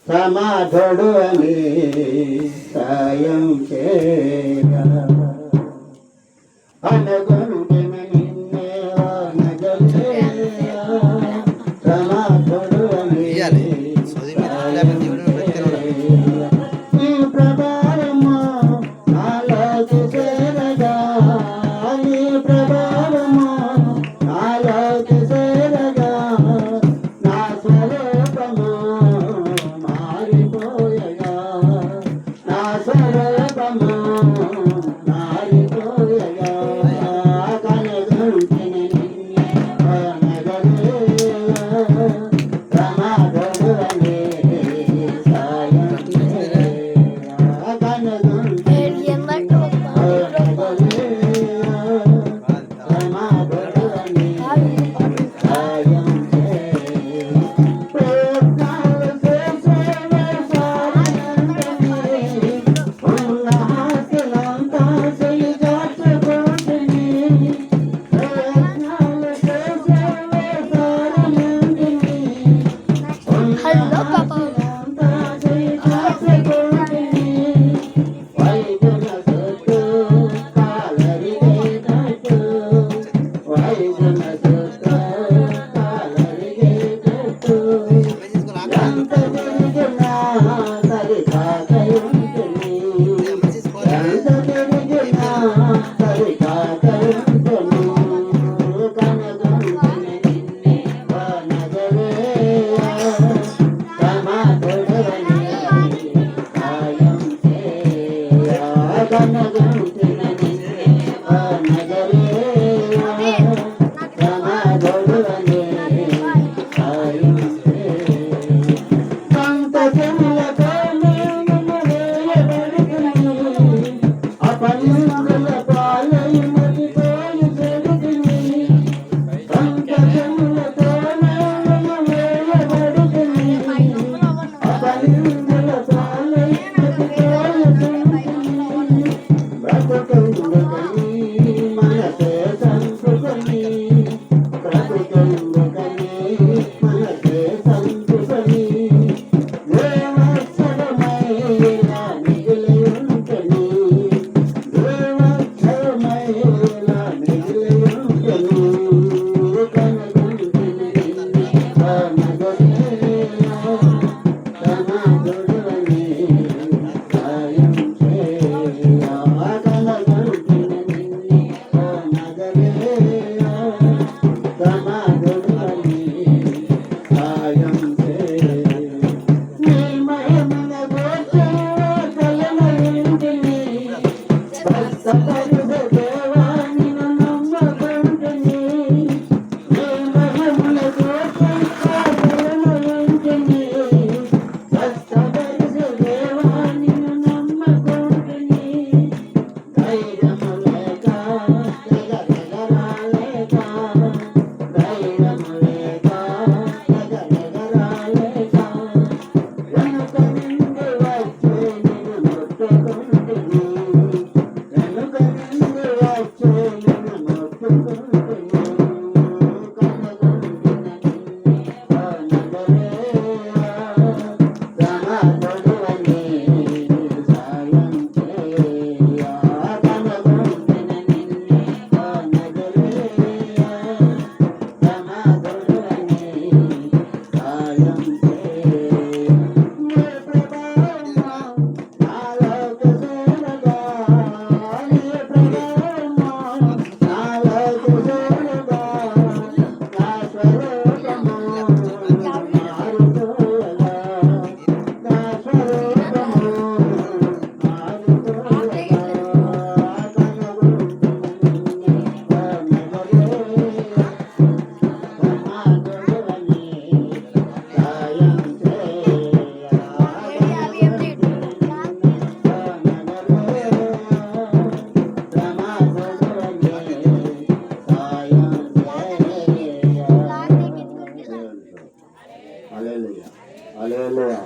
సమాధుడు అని సాయం చేయగా అనగొంటిన నిన్నే నగలేయా సమాధుడు అని నీ ప్రభావము నాలోకి చేరగా నీ ప్రభావము నాలోకి చేరగా నా స్వరూపము మారిపోయగా నా స్వరూపము మారిపోయగా కనుగొంటిన నిన్నే నగలేయా సమాధుడు అని సాయం చేయగా కనుగొంటిన సమాధుడు అని సాయం చేయగా ప్రయత్నాలు చేసేవే సాయంత్రమే ఉన్న ఆశలంతా చేజార్చుకుంటుని ప్రయత్నాలు చేసేవే సాయంత్రమే ఉన్న ఆశలంతా చేజార్చుకుంటుని వైద్యుల చుట్టూ కాలరిగేటట్టు వైద్యుల చుట్టూ కాలరిగేటట్టు ఎంత తిరిగినా సరికాకయుంటుని ఎంత తిరిగినా సరికాకయుంటును కనుగొంటిన నిన్నే ఓ నగలేయా సమాధుడు అని సాయం చేయగా కనుగొంటిన నిన్నే ఓ నగలేయా సమాధుడు అని సాయం చేయగా సంతకములతో నేను వేయబడుతుని అపనిందుల పాలై మతిపోయి చెడుతుని సంతకములతో నేను వేయబడుతుని అపనిందుల పాలై మతిపోయి చెడుతుని బ్రతుకందుకని మనసే సంతుకని బ్రతుకందుకని మనసే సంతుకని దేవక్షరమైలా మిగిలియుంటని దేవక్షరమైలా మిగిలియుంటని కనుగొంటిన నిన్నే